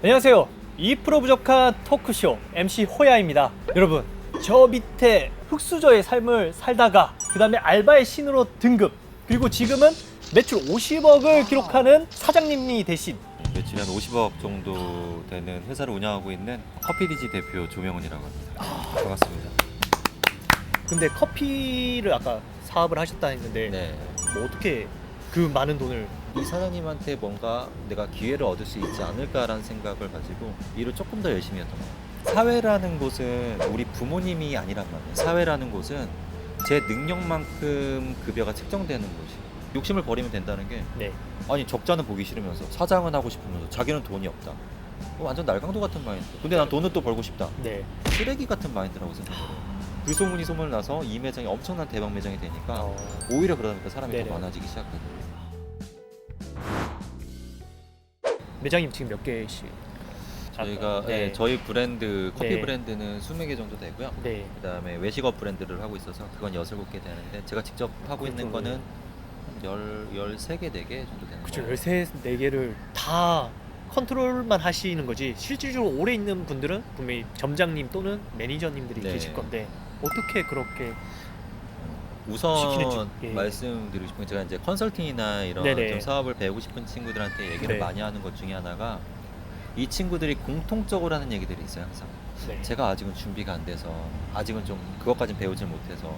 안녕하세요. 2% 부족한 토크쇼 MC 호야입니다. 여러분, 저 밑에 흑수저의 삶을 살다가 그 다음에 알바의 신으로 등급, 그리고 지금은 매출 50억을 기록하는 사장님이 되신 매출이 한 50억 정도 되는 회사를 운영하고 있는 커피디지 대표 조명훈이라고 합니다. 반갑습니다. 근데 커피를 아까 사업을 하셨다 했는데 네. 뭐 어떻게 그 많은 돈을 이 사장님한테 뭔가 내가 기회를 얻을 수 있지 않을까라는 생각을 가지고 일을 조금 더 열심히 했던 거예요. 사회라는 곳은 우리 부모님이 아니란 말이에요. 사회라는 곳은 제 능력만큼 급여가 책정되는 곳이에요. 욕심을 버리면 된다는 게 네. 아니 적자는 보기 싫으면서 사장은 하고 싶으면서 자기는 돈이 없다. 완전 날강도 같은 마인드. 근데 난 돈을 또 벌고 싶다. 네. 쓰레기 같은 마인드라고 생각해요. 그 소문이 소문을 나서 이 매장이 엄청난 대박 매장이 되니까 어, 오히려 그러다 보니까 사람이 네네. 더 많아지기 시작하거든요. 매장님 지금 몇 개씩? 저희가 네. 네, 저희 브랜드 커피 네. 브랜드는 20개 정도 되고요. 네. 그다음에 외식업 브랜드를 하고 있어서 그건 6-7개 되는데 제가 직접 하고 있는 그렇죠. 거는 13개, 4개 정도 되는 그쵸, 거예요. 13, 4개를 다 컨트롤만 하시는 거지 실질적으로 오래 있는 분들은 분명히 점장님 또는 매니저님들이 네. 계실 건데 어떻게 그렇게 우선 시키는지, 예. 말씀드리고 싶은 게 제가 이제 컨설팅이나 이런 네네. 좀 사업을 배우고 싶은 친구들한테 얘기를 네. 많이 하는 것 중에 하나가 이 친구들이 공통적으로 하는 얘기들이 있어요. 항상 네. 제가 아직은 준비가 안 돼서 아직은 좀 그것까진 배우질 못해서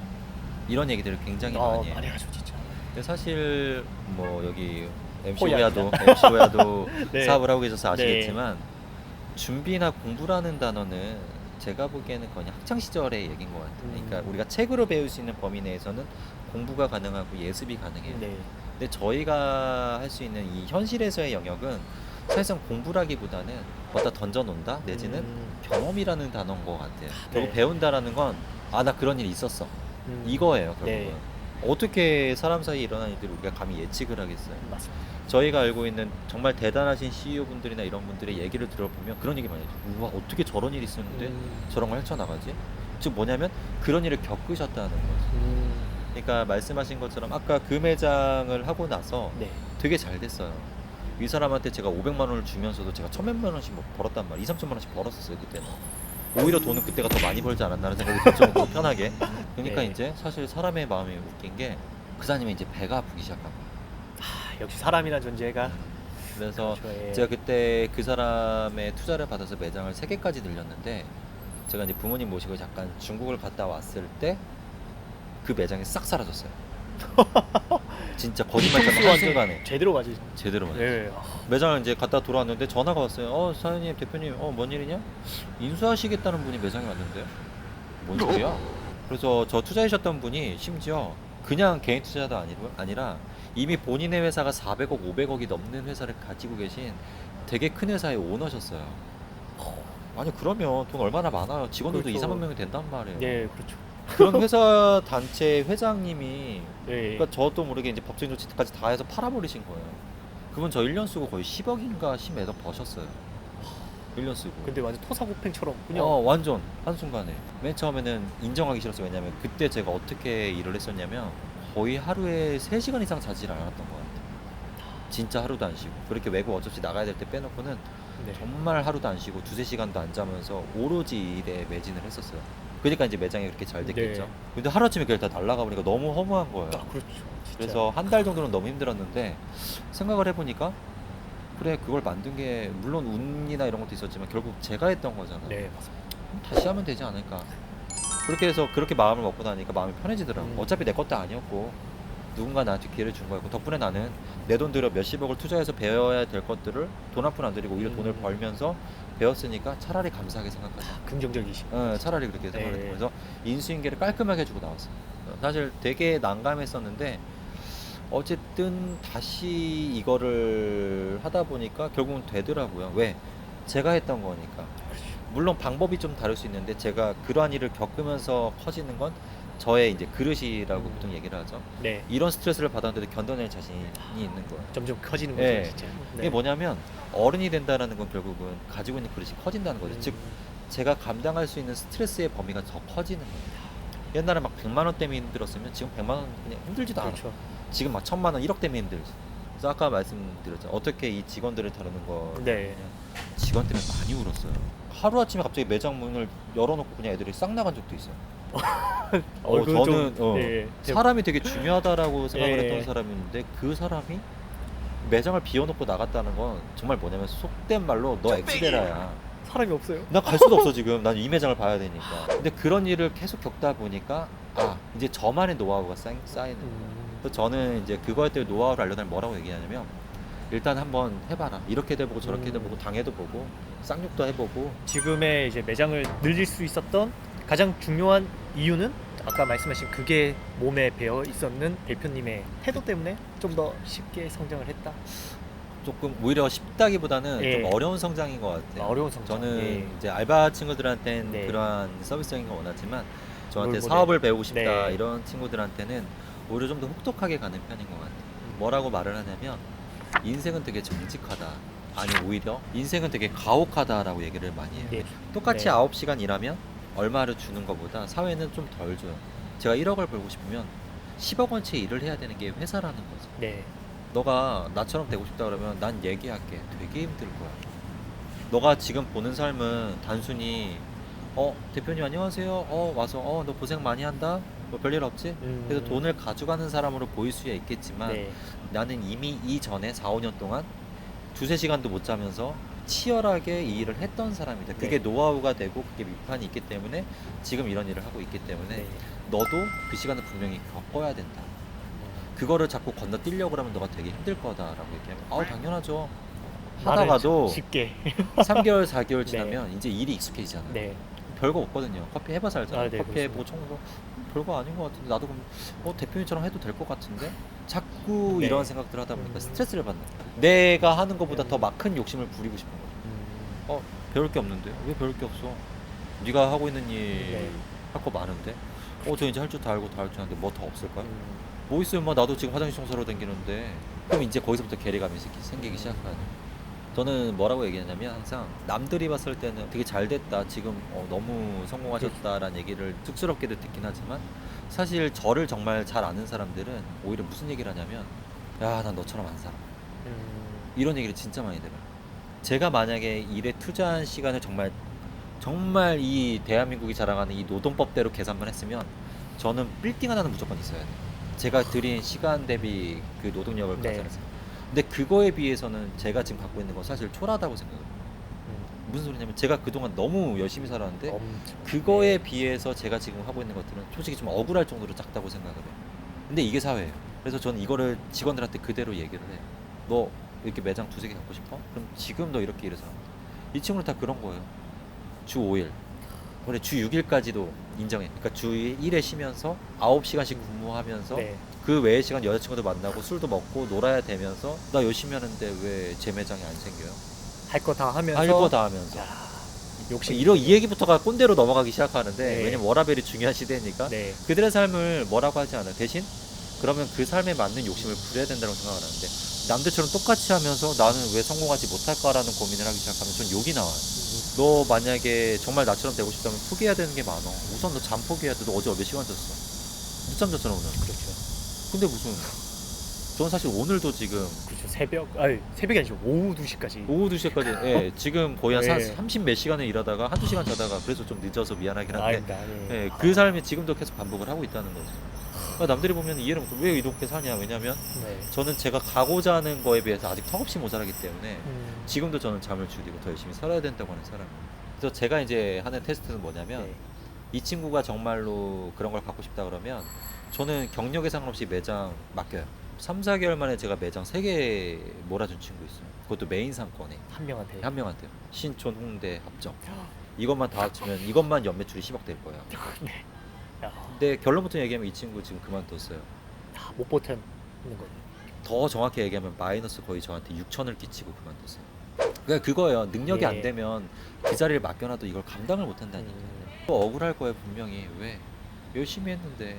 이런 얘기들을 굉장히 많이 해요. 많이 하죠 진짜. 근데 사실 뭐 여기 MC 호야입니다. 호야도 네. 사업을 하고 계셔서 네. 아시겠지만 준비나 공부라는 단어는 제가 보기에는 거의 학창 시절의 얘기인 것 같아요. 그러니까 우리가 책으로 배울 수 있는 범위 내에서는 공부가 가능하고 예습이 가능해요. 네. 근데 저희가 할 수 있는 이 현실에서의 영역은 사실상 공부라기보다는 어디다 던져놓는다 내지는 경험이라는 단어인 것 같아요. 결국 네. 배운다라는 건 아 나 그런 일이 있었어 이거예요. 결국은 네. 어떻게 사람 사이에 일어나는 일들을 우리가 감히 예측을 하겠어요. 맞습니다. 저희가 알고 있는 정말 대단하신 CEO 분들이나 이런 분들의 얘기를 들어보면 그런 얘기 많이 해요. 우와 어떻게 저런 일이 있었는데 저런 걸 헤쳐나가지? 즉 뭐냐면 그런 일을 겪으셨다는 거죠. 그러니까 말씀하신 것처럼 아까 그 매장을 하고 나서 네. 되게 잘 됐어요. 이 사람한테 제가 500만 원을 주면서도 제가 1,000몇만 원씩 뭐 벌었단 말이에요. 2-3천만 원씩 벌었었어요 그때는. 오히려 돈은 그때가 더 많이 벌지 않았나라는 생각이 들 정도로 편하게. 그러니까 네. 이제 사실 사람의 마음이 웃긴 게 그 사람이 이제 배가 아프기 시작한 거예요. 역시 사람이란 존재가 그래서 그렇죠, 예. 제가 그때 그 사람의 투자를 받아서 매장을 3개까지 늘렸는데 제가 이제 부모님 모시고 잠깐 중국을 갔다 왔을 때 그 매장이 싹 사라졌어요. 진짜 거짓말처럼 한순간에 제대로 가지. 제대로 맞았어요. 네. 매장을 이제 갔다 돌아왔는데 전화가 왔어요. 사장님, 대표님, 뭔 일이냐? 인수하시겠다는 분이 매장에 왔는데요. 뭔 소리야? 그래서 저 투자하셨던 분이 심지어 그냥 개인 투자도 아니라 이미 본인의 회사가 400억, 500억이 넘는 회사를 가지고 계신 되게 큰 회사의 오너셨어요. 아니 그러면 돈 얼마나 많아요. 직원들도 그렇죠. 2, 3만 명이 된단 말이에요. 네, 그렇죠. 그런 회사 단체 회장님이 네. 그러니까 저도 모르게 이제 법적인 조치까지 다 해서 팔아버리신 거예요. 그분 저 1년 쓰고 거의 10억인가 10몇억 버셨어요. 1년 쓰고. 근데 완전 토사구팽처럼 그냥 완전 한순간에. 맨 처음에는 인정하기 싫었어요. 왜냐면 그때 제가 어떻게 일을 했었냐면 거의 하루에 3시간 이상 자질 않았던 것 같아요. 진짜 하루도 안 쉬고. 그렇게 외국 어차피 나가야 될 때 빼놓고는 네. 정말 하루도 안 쉬고 2-3시간도 안 자면서 오로지 일에 매진을 했었어요. 그러니까 이제 매장이 그렇게 잘 됐겠죠. 네. 근데 하루아침에 그게 다 날아가 버리니까 너무 허무한 거예요. 그렇죠. 진짜. 그래서 한 달 정도는 너무 힘들었는데 생각을 해보니까 그래 그걸 만든 게 물론 운이나 이런 것도 있었지만 결국 제가 했던 거잖아요. 네, 맞습니다. 그럼 다시 하면 되지 않을까. 그렇게 해서 그렇게 마음을 먹고 나니까 마음이 편해지더라고요. 어차피 내 것도 아니었고 누군가 나한테 기회를 준 거였고 덕분에 나는 내 돈 들여 몇십억을 투자해서 배워야 될 것들을 돈 한 푼 안 들이고 오히려 돈을 벌면서 배웠으니까 차라리 감사하게 생각하자. 긍정적이시. 차라리 그렇게 생각했던 네. 거예요. 그래서 인수인계를 깔끔하게 해주고 나왔어요. 사실 되게 난감했었는데 어쨌든 다시 이거를 하다 보니까 결국은 되더라고요. 왜? 제가 했던 거니까. 물론 방법이 좀 다를 수 있는데 제가 그러한 일을 겪으면서 커지는 건 저의 이제 그릇이라고 보통 얘기를 하죠. 네. 이런 스트레스를 받았는데 견뎌낼 자신이 있는 거예요. 점점 커지는 거죠, 네. 진짜. 이게 뭐냐면 어른이 된다라는 건 결국은 가지고 있는 그릇이 커진다는 거죠. 즉 제가 감당할 수 있는 스트레스의 범위가 더 커지는 거예요. 옛날에 막 100만 원 때문에 힘들었으면 지금 100만 원 그냥 힘들지도 않아. 그렇죠. 지금 막 1,000만 원, 1억 때문에 힘들지. 그래서 아까 말씀드렸죠. 어떻게 이 직원들을 다루는 거. 네. 직원 때문에 많이 울었어요. 하루아침에 갑자기 매장 문을 열어놓고 그냥 애들이 싹 나간 적도 있어요. 그건 저는 좀, 예, 사람이 되게 중요하다라고 생각을 예. 했던 사람인데 그 사람이 매장을 비워놓고 나갔다는 건 정말 뭐냐면 속된 말로 너 엑스레라야. 사람이 없어요. 나 갈 수도 없어 지금. 난 이 매장을 봐야 되니까. 근데 그런 일을 계속 겪다 보니까 이제 저만의 노하우가 쌓이는 거예요. 그래서 저는 이제 그거에 대해 노하우를 알려달면 뭐라고 얘기하냐면 일단 한번 해봐라. 이렇게도 해보고 저렇게도 해보고 당해도 보고 쌍욕도 해보고. 지금의 이제 매장을 늘릴 수 있었던 가장 중요한 이유는 아까 말씀하신 그게 몸에 배어 있었는 대표님의 태도 때문에 좀 더 쉽게 성장을 했다. 조금 오히려 쉽다기보다는 예. 좀 어려운 성장인 것 같아요. 어려운 성장. 저는 예. 이제 알바 친구들한테는 네. 그러한 서비스적인 걸 원하지만 저한테 롤모델. 사업을 배우고 싶다 네. 이런 친구들한테는 오히려 좀 더 혹독하게 가는 편인 것 같아요. 뭐라고 말을 하냐면 인생은 되게 정직하다. 아니 오히려 인생은 되게 가혹하다라고 얘기를 많이 해요. 네. 똑같이 네. 9시간 일하면 얼마를 주는 것보다 사회는 좀 덜 줘요. 제가 1억을 벌고 싶으면 10억 원치 일을 해야 되는 게 회사라는 거죠. 네. 너가 나처럼 되고 싶다 그러면 난 얘기할게. 되게 힘들 거야. 너가 지금 보는 삶은 단순히 대표님 안녕하세요. 와서 너 고생 많이 한다. 뭐 별일 없지? 그래서 돈을 가져가는 사람으로 보일 수야 있겠지만 네. 나는 이미 이전에 4, 5년 동안 두세 시간도 못 자면서 치열하게 이 일을 했던 사람이다. 그게 네. 노하우가 되고 그게 밑판이 있기 때문에 지금 이런 일을 하고 있기 때문에 네. 너도 그 시간을 분명히 겪어야 된다. 그거를 자꾸 건너뛰려고 하면 너가 되게 힘들 거다라고 얘기하면 당연하죠. 말을 하다가도 쉽게. 3개월, 4개월 네. 지나면 이제 일이 익숙해지잖아요. 네. 별거 없거든요. 커피 해봐서 알잖아요. 네, 커피 그렇습니다. 해보고 청소 별거 아닌 것 같은데 나도 그럼 대표님처럼 해도 될 것 같은데 자꾸 네. 이런 생각들 하다 보니까 스트레스를 받는 거예요. 내가 하는 것보다 더 막 큰 욕심을 부리고 싶은 거예요. 배울 게 없는데 왜 배울 게 없어? 네가 하고 있는 일 할 거 많은데 저 이제 할 줄 다 알고 다 할 줄 아는데 뭐 더 없을까요? 뭐 있으면 뭐 나도 지금 화장실 청소로 다니는데 그럼 이제 거기서부터 괴리감이 생기기 시작하는. 저는 뭐라고 얘기하냐면 항상 남들이 봤을 때는 되게 잘 됐다 지금 너무 성공하셨다라는 얘기를 쑥스럽게도 듣긴 하지만 사실 저를 정말 잘 아는 사람들은 오히려 무슨 얘기를 하냐면 야 난 너처럼 안 살아 이런 얘기를 진짜 많이 들어요. 제가 만약에 일에 투자한 시간을 정말 이 대한민국이 자랑하는 이 노동법대로 계산만 했으면 저는 빌딩 하나는 무조건 있어야 돼요. 제가 들인 시간 대비 그 노동력을 네. 계산해서. 근데 그거에 비해서는 제가 지금 갖고 있는 건 사실 초라하다고 생각해요. 무슨 소리냐면 제가 그동안 너무 열심히 살았는데 그거에 비해서 제가 지금 하고 있는 것들은 솔직히 좀 억울할 정도로 작다고 생각을 해요. 근데 이게 사회예요. 그래서 저는 이거를 직원들한테 그대로 얘기를 해요. 너 이렇게 매장 두세 개 갖고 싶어? 그럼 지금 너 이렇게 일해서 이 친구는 다 그런 거예요. 주 5일 그래 주 6일까지도 인정해. 그러니까 주 1에 쉬면서 9시간씩 근무하면서 네. 그 외의 시간 여자친구도 만나고 술도 먹고 놀아야 되면서 나 열심히 하는데 왜 제 매장이 안 생겨요? 할 거 다 하면서. 할 거 다 하면서. 욕심. 이 얘기부터가 꼰대로 넘어가기 시작하는데 네. 왜냐면 워라벨이 중요한 시대니까 네. 그들의 삶을 뭐라고 하지 않아요. 대신 그러면 그 삶에 맞는 욕심을 부려야 된다고 생각을 하는데 남들처럼 똑같이 하면서 나는 왜 성공하지 못할까라는 고민을 하기 시작하면 전 욕이 나와요. 너 만약에 정말 나처럼 되고 싶다면 포기해야 되는 게 많어. 우선 너 잠 포기해야 돼. 너 어제 몇 시간 잤어? 늦잠 잤잖아 오늘. 그렇죠. 근데 무슨 저는 사실 오늘도 지금 그렇죠. 새벽이 아니죠. 오후 2시까지. 오후 2시까지 예, 지금 거의 한 네. 30 몇 시간을 일하다가 한두 시간 자다가 그래서 좀 늦어서 미안하긴 한데 아닙니다. 예. 예, 그 삶이 지금도 계속 반복을 하고 있다는 거죠. 그러니까 남들이 보면 이해를 못해. 왜 이렇게 사냐? 왜냐면 네. 저는 제가 가고자 하는 거에 비해서 아직 턱없이 모자라기 때문에 지금도 저는 잠을 줄이고 더 열심히 살아야 된다고 하는 사람이에요. 그래서 제가 이제 하는 테스트는 뭐냐면 네. 이 친구가 정말로 그런 걸 갖고 싶다 그러면 저는 경력에 상관없이 매장 맡겨요. 3, 4개월 만에 제가 매장 3개 몰아준 친구 있어요. 그것도 메인 상권에 한 명한테. 한 명한테요. 신촌, 홍대 합정. 이것만 다 합치면 이것만 연매출이 10억 될 거예요. 네. 야, 근데 결론부터 얘기하면 이 친구 지금 그만뒀어요. 못 버텼는 거죠. 더 정확히 얘기하면 마이너스 거의 저한테 6천을 끼치고 그만뒀어요. 그러니까 그거예요. 능력이 예. 안 되면 그 자리를 맡겨놔도 이걸 감당을 못 한다니까. 또 억울할 거예요 분명히. 왜? 열심히 했는데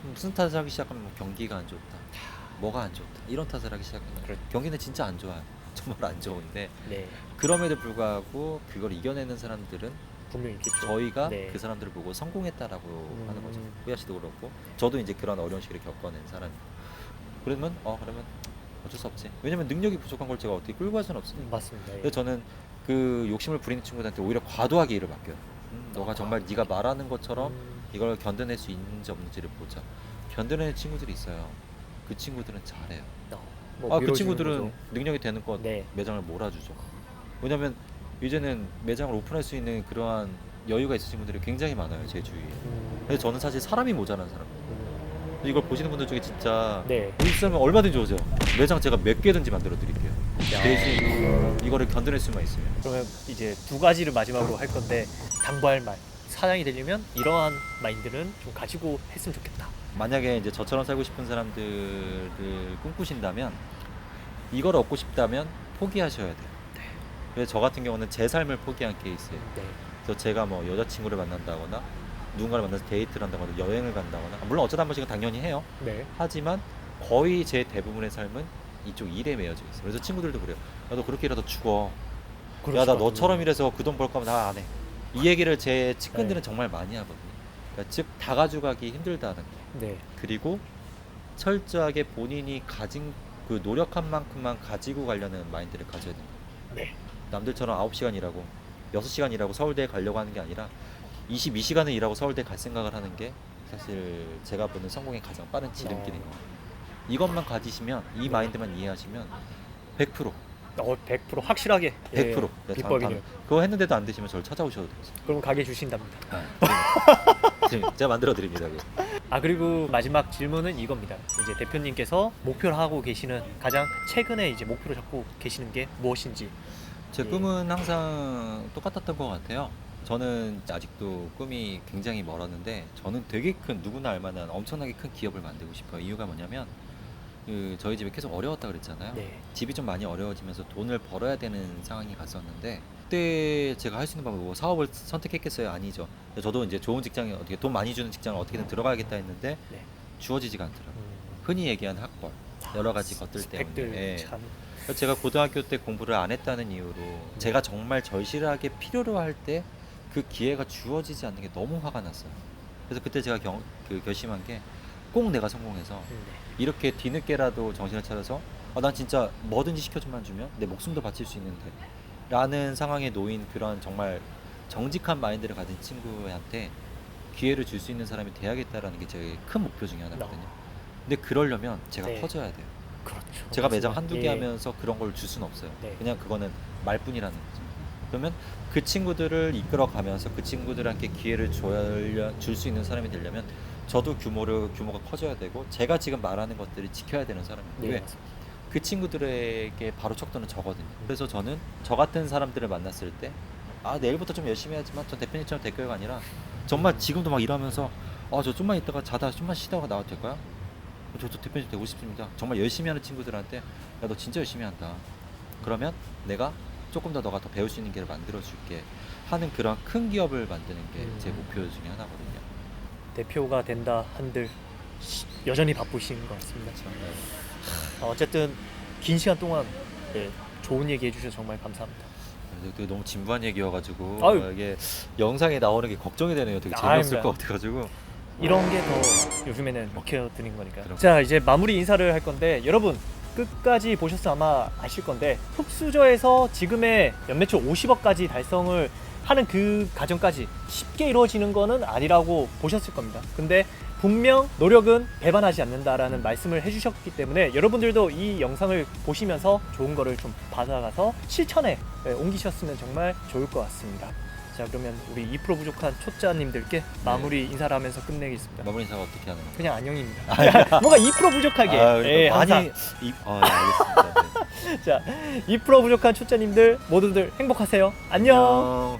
무슨 탓을 하기 시작하면 뭐 경기가 안 좋다. 뭐가 안 좋다. 이런 탓을 하기 시작하면 그렇죠. 경기는 진짜 안 좋아요. 정말 안 좋은데 네. 그럼에도 불구하고 그걸 이겨내는 사람들은 분명히 있겠죠. 저희가 네. 그 사람들을 보고 성공했다라고 하는 거죠. 후야 씨도 그렇고 저도 이제 그런 어려운 시기를 겪어낸 사람이고 그러면 그러면 어쩔 수 없지. 왜냐면 능력이 부족한 걸 제가 어떻게 끌고 갈 수는 없으니까. 맞습니다. 예. 그래서 저는 그 욕심을 부리는 친구들한테 오히려 과도하게 일을 맡겨요. 너가 정말 네가 말하는 것처럼 이걸 견뎌낼 수 있는지 없는지를 보자. 견뎌내는 친구들이 있어요. 그 친구들은 잘해요. 뭐 그 밀어주는 친구들은 거죠. 능력이 되는 것 네. 매장을 몰아주죠. 왜냐면 이제는 매장을 오픈할 수 있는 그러한 여유가 있는 친구들이 굉장히 많아요, 제 주위에. 그래서 저는 사실 사람이 모자란 사람이에요. 이걸 보시는 분들 중에 진짜 네. 있으면 얼마든지 오세요. 매장 제가 몇 개든지 만들어 드릴게요. 대신 이거를 견뎌낼 수만 있으면. 그러면 이제 두 가지를 마지막으로 할 건데 당부할 말. 사장이 되려면 이러한 마인드는 좀 가지고 했으면 좋겠다. 만약에 이제 저처럼 살고 싶은 사람들을 꿈꾸신다면 이걸 얻고 싶다면 포기하셔야 돼요. 그래서 저 같은 경우는 제 삶을 포기한 케이스예요. 네. 그래서 제가 뭐 여자친구를 만난다거나 누군가를 만나서 데이트를 한다거나 여행을 간다거나 물론 어쩌다 한 번씩은 당연히 해요. 네. 하지만 거의 제 대부분의 삶은 이쪽 일에 매여져 있어요. 그래서 친구들도 그래요. 야, 너 그렇게 일하다 죽어. 야, 나 너처럼 일해서 그 돈 벌 거면 나 안 해. 이 얘기를 제 측근들은 네. 정말 많이 하거든요. 그러니까 즉 다 가져가기 힘들다는 거. 네. 그리고 철저하게 본인이 가진 그 노력한 만큼만 가지고 가려는 마인드를 가져야 됩니다. 네. 남들처럼 9시간 일하고 6시간 일하고 서울대에 가려고 하는 게 아니라 22시간을 일하고 서울대 갈 생각을 하는 게 사실 제가 보는 성공의 가장 빠른 지름길인 것 같아요. 이것만 가지시면 이 마인드만 이해하시면 100% 100% 확실하게 100% 예, 비법이네요. 그거 했는데도 안 되시면 저를 찾아오셔도 돼요. 그럼 가게 주신답니다. 제가 만들어 드립니다. 그거. 그리고 마지막 질문은 이겁니다. 이제 대표님께서 목표를 하고 계시는 가장 최근에 이제 목표를 잡고 계시는 게 무엇인지. 제 예. 꿈은 항상 똑같았던 것 같아요. 저는 아직도 꿈이 굉장히 멀었는데 저는 되게 큰 누구나 알만한 엄청나게 큰 기업을 만들고 싶어요. 이유가 뭐냐면 그 저희 집이 계속 어려웠다 그랬잖아요. 네. 집이 좀 많이 어려워지면서 돈을 벌어야 되는 상황이 갔었는데 그때 제가 할 수 있는 방법이 뭐 사업을 선택했겠어요? 아니죠. 저도 이제 좋은 직장에 어떻게 돈 많이 주는 직장을 어떻게든 들어가야겠다 했는데 네. 주어지지가 않더라고요. 음, 흔히 얘기하는 학벌 여러 가지 것들 때문에. 스펙들 예. 참. 그래서 제가 고등학교 때 공부를 안 했다는 이유로 제가 정말 절실하게 필요로 할 때 그 기회가 주어지지 않는 게 너무 화가 났어요. 그래서 그때 제가 결심한 게 꼭 내가 성공해서 네. 이렇게 뒤늦게라도 정신을 차려서 난 진짜 뭐든지 시켜주면 주면 내 목숨도 바칠 수 있는데 라는 상황에 놓인 그런 정말 정직한 마인드를 가진 친구한테 기회를 줄 수 있는 사람이 돼야겠다라는 게 제 큰 목표 중에 하나거든요. 근데 그러려면 제가 네. 커져야 돼요. 그렇죠. 제가 매장 맞습니다. 한두 개 예. 하면서 그런 걸 줄 수는 없어요. 네. 그냥 그거는 말뿐이라는 거죠. 그러면 그 친구들을 이끌어 가면서 그 친구들한테 기회를 줄 수 있는 사람이 되려면 저도 규모가 커져야 되고 제가 지금 말하는 것들을 지켜야 되는 사람이에요. 네, 왜? 맞습니다. 그 친구들에게 바로 척도는 저거든요. 그래서 저는 저 같은 사람들을 만났을 때 내일부터 좀 열심히 해야지만 전 대표님처럼 될 거가 아니라 정말 지금도 막 일하면서 저 좀만 있다가 자다 좀만 쉬다가 나와도 될까요? 저도 대표님 되고 싶습니다. 정말 열심히 하는 친구들한테 야, 너 진짜 열심히 한다. 그러면 내가 조금 더 너가 더 배울 수 있는 길을 만들어줄게 하는 그런 큰 기업을 만드는 게 제 목표 중에 하나거든요. 대표가 된다 한들 여전히 바쁘신 것 같습니다. 어쨌든 긴 시간 동안 네, 좋은 얘기 해주셔서 정말 감사합니다. 되게 너무 진부한 얘기여가지고 아유. 이게 영상에 나오는 게 걱정이 되네요. 되게 재미없을 아닙니다. 것 같아가지고. 이런 게 더 요즘에는 먹혀드는 거니까. 그럼. 자, 이제 마무리 인사를 할 건데 여러분 끝까지 보셔서 아마 아실 건데 흑수저에서 지금의 연매출 50억까지 달성을 하는 그 과정까지 쉽게 이루어지는 거는 아니라고 보셨을 겁니다. 근데 분명 노력은 배반하지 않는다라는 말씀을 해주셨기 때문에 여러분들도 이 영상을 보시면서 좋은 거를 좀 받아가서 실천에 옮기셨으면 정말 좋을 것 같습니다. 자, 그러면 우리 2% 부족한 초짜님들께 마무리 인사를 하면서 끝내겠습니다. 마무리 인사가 어떻게 하는 거예요? 그냥 안녕입니다. 뭔가 2% 부족하게. 예, 많이 항상. 알겠습니다. 네. 자, 2% 부족한 초짜님들 모두들 행복하세요. 안녕. 안녕.